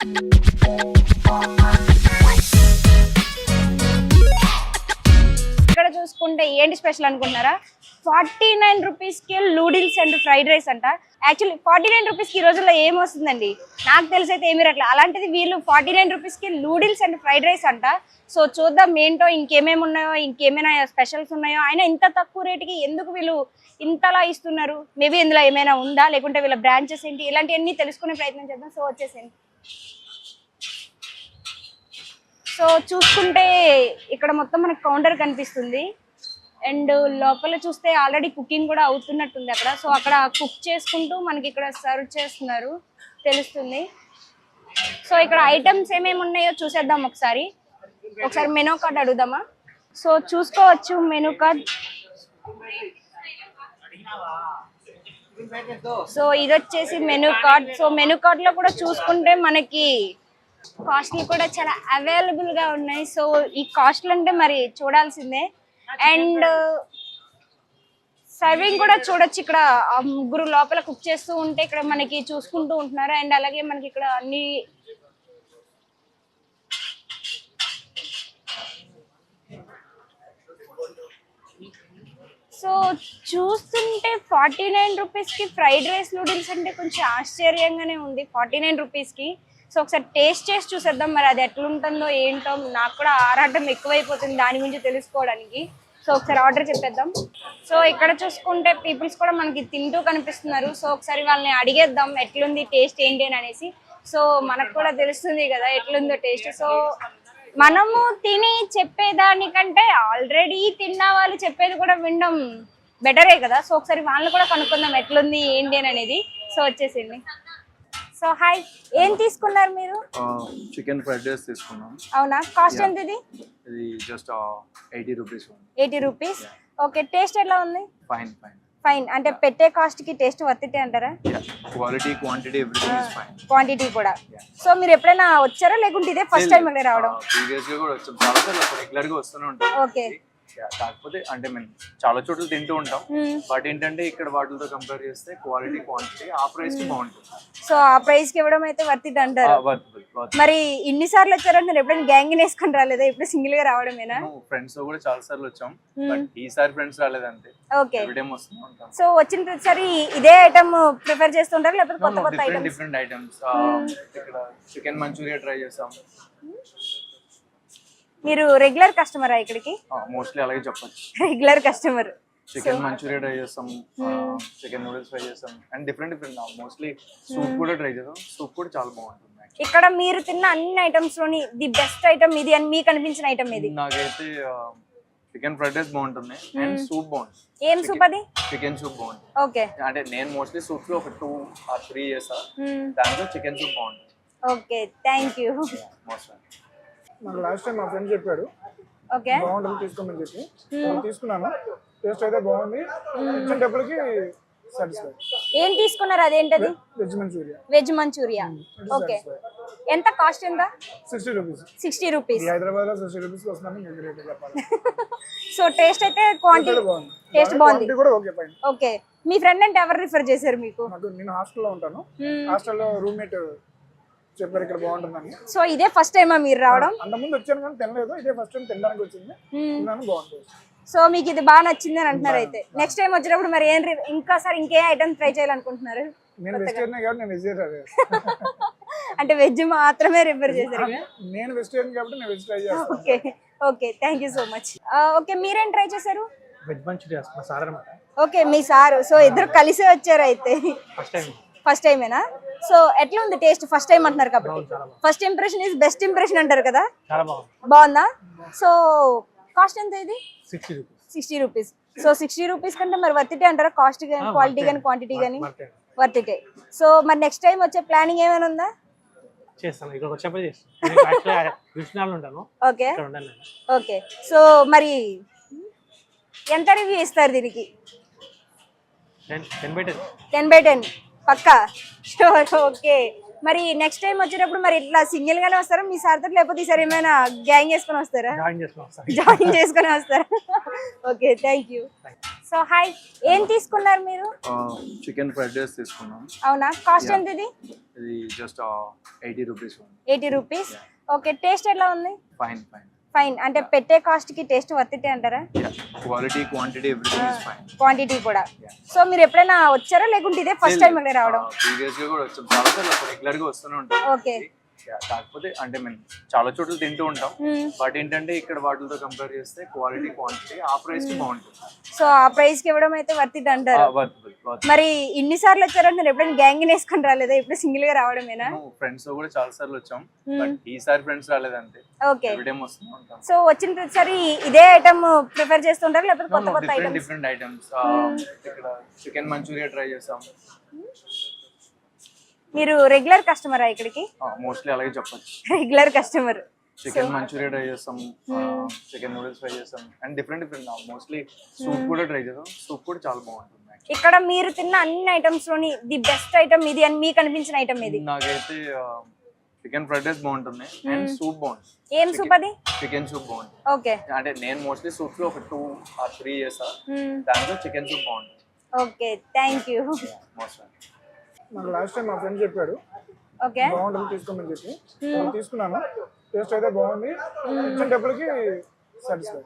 ఇక్కడ చూసుకుంటే ఏంటి స్పెషల్ అనుకుంటున్నారా? 49 రూపీస్కి నూడిల్స్ అండ్ ఫ్రైడ్ రైస్ అంట. యాక్చువల్లీ 49 రూపీస్కి ఈ రోజుల్లో ఏమొస్తుందండి, నాకు తెలిసి అయితే ఏమీ రట్లా. అలాంటిది వీళ్ళు 49 రూపీస్కి నూడిల్స్ అండ్ ఫ్రైడ్ రైస్ అంట. సో చూద్దాం ఏంటో, ఇంకేమేమి ఉన్నాయో, ఇంకేమైనా స్పెషల్స్ ఉన్నాయో. అయినా ఇంత తక్కువ రేటుకి ఎందుకు వీళ్ళు ఇంతలా ఇస్తున్నారు? మేబీ ఇందులో ఏమైనా ఉందా, లేకుంటే వీళ్ళ బ్రాంచెస్ ఏంటి, ఇలాంటివన్నీ తెలుసుకునే ప్రయత్నం చేద్దాం. సో వచ్చేసేయండి. సో చూసుకుంటే ఇక్కడ మొత్తం మనకు కౌంటర్ కనిపిస్తుంది. అండ్ లోపల చూస్తే ఆల్రెడీ కుకింగ్ కూడా అవుతున్నట్టుంది అక్కడ. సో అక్కడ కుక్ చేసుకుంటూ మనకి ఇక్కడ సర్వ్ చేస్తున్నారు తెలుస్తుంది. సో ఇక్కడ ఐటమ్స్ ఏమేమి ఉన్నాయో చూసేద్దాం ఒకసారి. మెనూ కార్డ్ అడుగుదామా? సో చూసుకోవచ్చు మెనూ కార్డ్. సో ఇది వచ్చేసి menu card. So menu card లో కూడా చూసుకుంటే మనకి కాస్ట్లు కూడా చాలా అవైలబుల్ గా ఉన్నాయి. సో ఈ కాస్ట్లు అంటే మరి చూడాల్సిందే. అండ్ సర్వింగ్ కూడా చూడొచ్చు. ఇక్కడ ముగ్గురు లోపల కుక్ చేస్తూ ఉంటే ఇక్కడ మనకి చూసుకుంటూ ఉంటున్నారు. అండ్ అలాగే మనకి ఇక్కడ అన్ని సో చూస్తుంటే 49 రూపీస్కి ఫ్రైడ్ రైస్ నూడిల్స్ అంటే కొంచెం ఆశ్చర్యంగానే ఉంది 49 రూపీస్కి. సో ఒకసారి టేస్ట్ చేసి చూసేద్దాం మరి అది ఎట్లుంటుందో ఏంటో. నాకు కూడా ఆరాటం ఎక్కువైపోతుంది దాని గురించి తెలుసుకోవడానికి. సో ఒకసారి ఆర్డర్ చెప్పేద్దాం. సో ఇక్కడ చూసుకుంటే పీపుల్స్ కూడా మనకి తింటూ కనిపిస్తున్నారు. సో ఒకసారి వాళ్ళని అడిగేద్దాం ఎట్లుంది టేస్ట్ ఏంటి అని అనేసి. సో మనకు కూడా తెలుస్తుంది కదా ఎట్లుందో టేస్ట్. సో మనము తిని చెప్పేదానికంటే ఆల్రెడీ తిన్న వాళ్ళు చెప్పేది కూడా వినడం బెటరే కదా. సో ఒకసారి వాళ్ళని కూడా కనుక్కుందాం ఎట్లుంది ఏంటి అని అనేది. సో వచ్చేసింది. సో హాయ్, ఏం తీసుకున్నారు మీరు? చికెన్ ఫ్రైడ్ రైస్ తీసుకున్నాం. అవునా, కాస్ట్ ఎంత ఇది? ఇది just 80 rupees. 80 rupees. Okay, taste ఎలా ఉంది? ఫైన్. ఫైన్ అంటే పెట్టే కాస్ట్ కి టేస్ట్ వర్తితే అంటారా? Quality, quantity, everything is fine. Quantity కూడా. సో మీరు ఎప్పుడైనా వచ్చారా లేకుంటే ఇదే ఫస్ట్ టైం ఇక్కడ రావడం? ప్రీవియస్ గా కూడా వచ్చాం, చాలా సార్లు రెగ్యులర్ గా వస్తూనే ఉంటాం. ఓకే. కాకపోతే అంటే మేము చాలా చోట్ల తింటూ ఉంటాం. బట్ ఏంటంటే ఇక్కడ వాటితో కంపేర్ చేస్తే క్వాలిటీ, క్వాంటిటీ ఆ ప్రైస్ కి బాగుంటుంది. సో ఆ ప్రైస్ కి ఇవ్వడం అయితే వర్తిట్ అంటారు. మరి ఇన్ని సార్లు వచ్చారంటే ఎప్పుడైనా గ్యాంగ్ వేసుకొని రాలేదా? ఇప్పుడు సింగిల్ గా రావడమేనా? ఫ్రెండ్స్ తో కూడా చాలా సార్లు వచ్చాం, బట్ ఈసారి ఫ్రెండ్స్ రాలేదంటే. ఓకే. ఎవ్రీ టైం వస్తూ ఉంటాం. సో వచ్చిన ప్రతిసారి ఇదే ఐటమ్ ప్రిఫర్ చేస్తుంటారా లేకపోతే కొత్త కొత్త ఐటమ్స్? Different items. ఇక్కడ చికెన్ మంచూరియా ట్రై చేసాం. మీరు రెగ్యులర్ కస్టమరా ఇక్కడికి? మోస్ట్లీ అలాగే చెప్పొచ్చు, regular customer. Chicken manchuria try చేస్తాం, చికెన్ నూడిల్స్ ట్రై చేస్తాం, అండ్ డిఫరెంట్ మోస్ట్లీ సూప్ కూడా ట్రై చేస్తాం. సూప్ కూడా చాలా బాగుంటుంది. ఇక్కడ మీరు తిన్న అన్ని ఐటమ్స్ లోని ది బెస్ట్ ఐటమ్ ఇది అని మీకు అనిపించిన ఐటమ్ ఇది? నాకైతే చికెన్ ఫ్రైడ్ రైస్ బాగుంటుంది అండ్ సూప్ బాగుంటుంది. ఏం సూప్ అది? చికెన్ సూప్ బాగుంటుంది. ఓకే. అంటే నేను మోస్ట్లీ సూప్ లో ఒక 2 or 3 చేస్తా, దాంట్లో చికెన్ సూప్ బాగుంటుంది. Okay, thank you. నాకు లాస్ట్ టైం మా ఫ్రెండ్ చెప్పాడు ఓకే బాగుంటుంది తీసుకోమని చెప్పి తీసుకున్నాను. టేస్ట్ అయితే బాగుంది. ఇచ్చిన డబ్బులకి సాటిస్ఫై. ఏం తీసుకున్నారు? అదేంటది? Veg manchuria. Veg manchuria. Okay, ఎంత కాస్ట్? ఎంత? 60 రూపీస్. 60 రూపీస్. హైదరాబాద్ లో 60 రూపీస్ వస్తున్నాను మీకు రేట్ చెప్పాలి. సో టేస్ట్ అయితే క్వాంటిటీ బాగుంది. టేస్ట్ బాగుంది కూడా ఓకే ఫైన్. ఓకే. మీ ఫ్రెండ్ అంటే ఎవరు రిఫర్ చేశారు మీకు? నేను హాస్టల్లో ఉంటాను. హాస్టల్లో రూమ్మేట్ చెప్పారు ఇక్కడ బాగుంటుందని. సో ఇదే ఫస్ట్ టైమా మీరు రావడం? అంతకుముందు వచ్చాను కానీ తినలేదు, ఇదే ఫస్ట్ టైం తినడానికి వచ్చింది. బాగుంటుంది. సో మీకు ఇది బాగా నచ్చింది అని అంటున్నారు. అయితే నెక్స్ట్ టైం వచ్చినప్పుడు మరి ఏం ఇంకోసారి ఇంకే ఐటమ్ ట్రై చేయాలనుకుంటున్నారు? నేను వెజిటేరియన్ కాబట్టి నేను వెజిటేరియన్. అంటే వెజ్ మాత్రమే రిఫర్ చేశారు? నేను వెజిటేరియన్ కాబట్టి నేను వెజ్ ట్రై చేస్తాను. Okay okay, thank you so much. Okay, మీరేం ట్రై చేశారు? వెజ్ మంచూరియా మా సార్ అన్నమాట. ఓకే, మీ సారు. సో ఇద్దరు కలిసి వచ్చారు అయితే? ఫస్ట్ టైమేనా? సో ఎట్లా ఉంది టేస్ట్? ఫస్ట్ టైం అంటున్నారు కాబట్టి first impression is best impression అంటారు కదా. బాగుందా? సో కాస్ట్ ఎంత ఇది? 60 రూపీస్. సో 60 రూపీస్ కంటే మరి వర్తిటే అంటారా? కాస్ట్ కానీ క్వాలిటీ కానీ క్వాంటిటీ కానీ వర్తిటే. సో మరి నెక్స్ట్ టైం వచ్చే ప్లానింగ్ ఏమైనా ఉందా? Okay okay. సో మరి ఎంత రివ్యూ ఇస్తారు దీనికి? 10/10 పక్కా? షూర్. ఓకే. మరి నెక్స్ట్ టైం వచ్చేటప్పుడు మరి ఇట్లా సింగిల్ గానే వస్తారా మీ సార్ తోటి, లేకపోతే ఈసారి ఏమైనా గ్యాంగ్ చేసుకొని వస్తారా? జాయిన్ చేసుకొని వస్తారా? Okay, thank you. So so hi, ఏం తీసుకున్నారు మీరు? చికెన్ ఫ్రైడ్ రైస్ తీసుకున్నాం. అవునా, కాస్ట్ ఎంత ఇది? ఇది just 80 rupees. 80 rupees. Okay, taste ఎలా ఉంది? Fine fine. ఫైన్ అంటే పెట్టే కాస్ట్ కి టేస్ట్ వర్తితే అంటారా? Quality quantity everything is fine. Quantity కూడా. సో మీరు ఎప్పుడైనా వచ్చారా లేకుంటే ఇదే ఫస్ట్ టైం ఇక్కడ రావడం? ప్రీవియస్ గా కూడా వచ్చాం, చాలా సార్లు రెగ్యులర్ గా వస్తూనే ఉంటాం. ఓకే. కాకపోతే అంటే మేము చాలా చోట్ల తింటూ ఉంటాం, బట్ ఏంటంటే ఇక్కడ వాటితో కంపేర్ చేస్తే క్వాలిటీ క్వాంటిటీ ఆ ప్రైస్ కి బాగుంటుంది. సో ఆ ప్రైస్ కి ఇవ్వడం అయితే వర్తిట్ అంటారు. మరి ఇన్ని సార్లు వచ్చారంటే ఎప్పుడైనా గ్యాంగ్ వేసుకొని రాలేదా? ఇప్పుడు సింగిల్ గా రావడమేనా? ఫ్రెండ్స్ తో కూడా చాలా సార్లు వచ్చాం, బట్ ఈసారి ఫ్రెండ్స్ రాలేదంటే. ఓకే. ఎవ్రీ టైం వస్తూ ఉంటాం. సో వచ్చిన ప్రతిసారి ఇదే ఐటమ్ ప్రిఫర్ చేస్తుంటారా లేకపోతే కొత్త కొత్త ఐటమ్స్? Different items. ఇక్కడ చికెన్ మంచూరియా ట్రై చేసాం. మీరు రెగ్యులర్ కస్టమరా ఇక్కడికి? మోస్ట్లీ అలాగే చెప్పొచ్చు. Regular customer. Chicken manchuria try చేస్తాం, చికెన్ నూడిల్స్ ట్రై చేస్తాం, అండ్ డిఫరెంట్ మోస్ట్లీ సూప్ కూడా ట్రై చేస్తాం. సూప్ కూడా చాలా బాగుంటుంది. ఇక్కడ మీరు తిన్న అన్ని ఐటమ్స్ లోని ది బెస్ట్ ఐటమ్ ఇది అని మీకు అనిపించిన ఐటమ్ ఇది? నాకైతే చికెన్ ఫ్రైడ్ రైస్ బాగుంటుంది అండ్ సూప్ బాగుంటుంది. ఏం సూప్ అది? చికెన్ సూప్ బాగుంటుంది. ఓకే. అంటే నేను మోస్ట్లీ సూప్ లో ఒక 2 or 3 చేస్తా, దాంట్లో చికెన్ సూప్ బాగుంటుంది. Okay, thank you. నాకు లాస్ట్ టైం మా ఫ్రెండ్ చెప్పాడు ఓకే బాగుంటుంది తీసుకోమని చెప్పి తీసుకున్నాను. టేస్ట్ అయితే బాగుంది. ఇచ్చిన డబ్బులకి సాటిస్ఫై.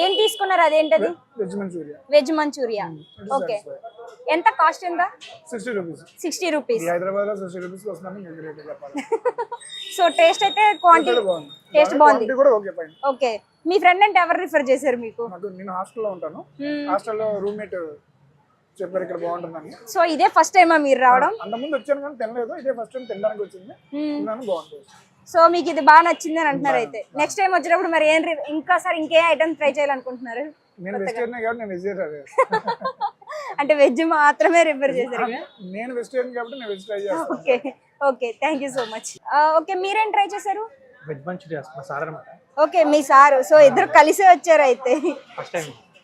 ఏం తీసుకున్నారు? అదేంటది? Veg manchuria. Veg manchuria. Okay, ఎంత కాస్ట్? ఎంత? 60 రూపీస్. 60 రూపీస్. హైదరాబాద్ లో 60 రూపీస్ వస్తున్నాను, మీకు రేట్ చెప్పాలి. సో టేస్ట్ అయితే క్వాంటిటీ టేస్ట్ బాగుంది. కూడా ఓకే ఫైన్. ఓకే, మీ ఫ్రెండ్ అంటే ఎవరు రిఫర్ చేశారు మీకు? నేను హాస్టల్లో ఉంటాను, హాస్టల్లో రూమ్మేట్ చెప్పారు ఇక్కడ బాగుంటుందని. సో ఇదే ఫస్ట్ టైమా మీరు రావడం? అంత ముందు వచ్చాను కానీ తినలేదు, ఇదే ఫస్ట్ టైం తినడానికి వచ్చింది. బాగుంటుంది. సో మీకు ఇది బాగా నచ్చింది అని అంటున్నారు. అయితే నెక్స్ట్ టైం వచ్చినప్పుడు మరి ఏం ఇంకోసారి ఇంకే ఐటమ్ ట్రై చేయాలనుకుంటున్నారు? నేను వెజిటేరియన్ కాబట్టి నేను వెజిటేరియన్. అంటే వెజ్ మాత్రమే రిఫర్ చేశారు? నేను వెజిటేరియన్ కాబట్టి నేను వెజ్ ట్రై చేస్తాను. Okay okay, thank you so much. Okay, మీరేం ట్రై చేశారు? వెజ్ మంచూరియా మా సార్ అన్నమాట. ఓకే, మీ సారు. సో ఇద్దరు కలిసే వచ్చారు అయితే?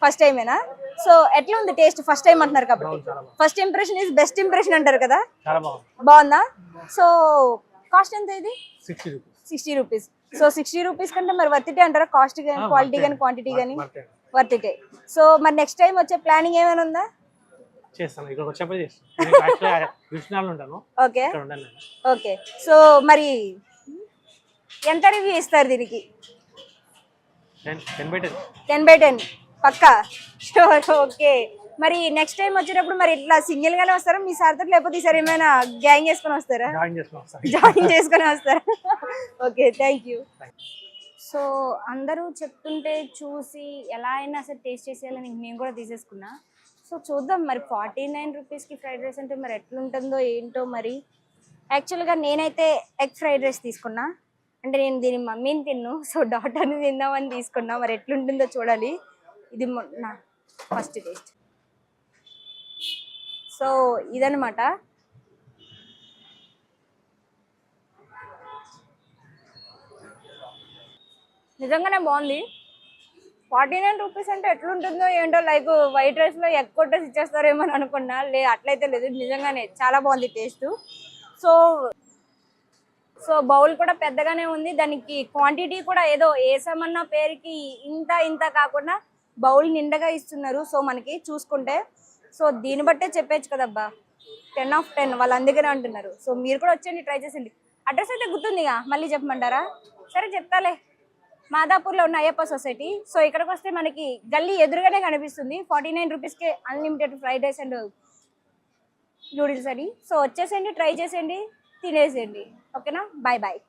ఫస్ట్ టైమేనా? సో ఎట్లా ఉంది టేస్ట్? ఫస్ట్ టైం అంటున్నారు కాబట్టి first impression is best impression అంటారు కదా. బాగుందా? సో కాస్ట్ ఎంత ఇది? 60 రూపీస్. సో 60 రూపీస్ కంటే మరి వర్తిటే అంటారా? కాస్ట్ కానీ క్వాలిటీ కానీ క్వాంటిటీ కానీ వర్తిటే. సో మరి నెక్స్ట్ టైం వచ్చే ప్లానింగ్ ఏమైనా ఉందా? Okay okay. సో మరి ఎంత రివ్యూ ఇస్తారు దీనికి? 10/10 పక్కా? షూర్. ఓకే, మరి నెక్స్ట్ టైం వచ్చేటప్పుడు మరి ఇట్లా సింగిల్ గానే వస్తారా మీ సార్ తోటి, లేకపోతే ఈసారి ఏమైనా గ్యాంగ్ చేసుకొని వస్తారా? జాయిన్ చేసుకొని వస్తారా? Okay, thank you. సో అందరూ చెప్తుంటే చూసి ఎలా అయినా అసలు టేస్ట్ చేసేయాలని నేను కూడా తీసేసుకున్నా. సో చూద్దాం మరి 49 రూపీస్కి ఫ్రైడ్ రైస్ అంటే మరి ఎట్లుంటుందో ఏంటో. మరి యాక్చువల్గా నేనైతే ఎగ్ ఫ్రైడ్ రైస్ తీసుకున్నా. అంటే నేను దీని మమ్మీని తిన్ను, సో డాటర్ని తిందామని తీసుకున్నా. మరి ఎట్లుంటుందో చూడాలి. ఇది నా ఫస్ట్ టేస్ట్. సో ఇదనమాట. నిజంగానే బాగుంది. 49 రూపీస్ అంటే ఎట్లుంటుందో ఏంటో, లైక్ వైట్ రైస్లో ఎగ్ కొట్టేసి ఇచ్చేస్తారేమో అని అనుకున్నా. అట్లయితే లేదు, నిజంగానే చాలా బాగుంది టేస్ట్. సో బౌల్ కూడా పెద్దగానే ఉంది. దానికి క్వాంటిటీ కూడా ఏదో వేసామన్న పేరుకి ఇంత కాకుండా బౌల్ నిండగా ఇస్తున్నారు. సో మనకి చూసుకుంటే సో దీన్ని బట్టే చెప్పేచ్చు కదబ్బా 10 of 10 వాళ్ళు అందుకనే అంటున్నారు. సో మీరు కూడా వచ్చేయండి, ట్రై చేసేయండి. అడ్రస్ అయితే గుర్తుందిగా, మళ్ళీ చెప్పమంటారా? సరే చెప్తాలే. మాదాపూర్లో ఉన్న అయ్యప్ప సొసైటీ. సో ఇక్కడికి వస్తే మనకి గల్లీ ఎదురుగానే కనిపిస్తుంది. 49 రూపీస్కే unlimited fried rice and noodles అని. సో వచ్చేసేయండి, ట్రై చేసేయండి, తినేసేయండి. ఓకేనా? Bye bye.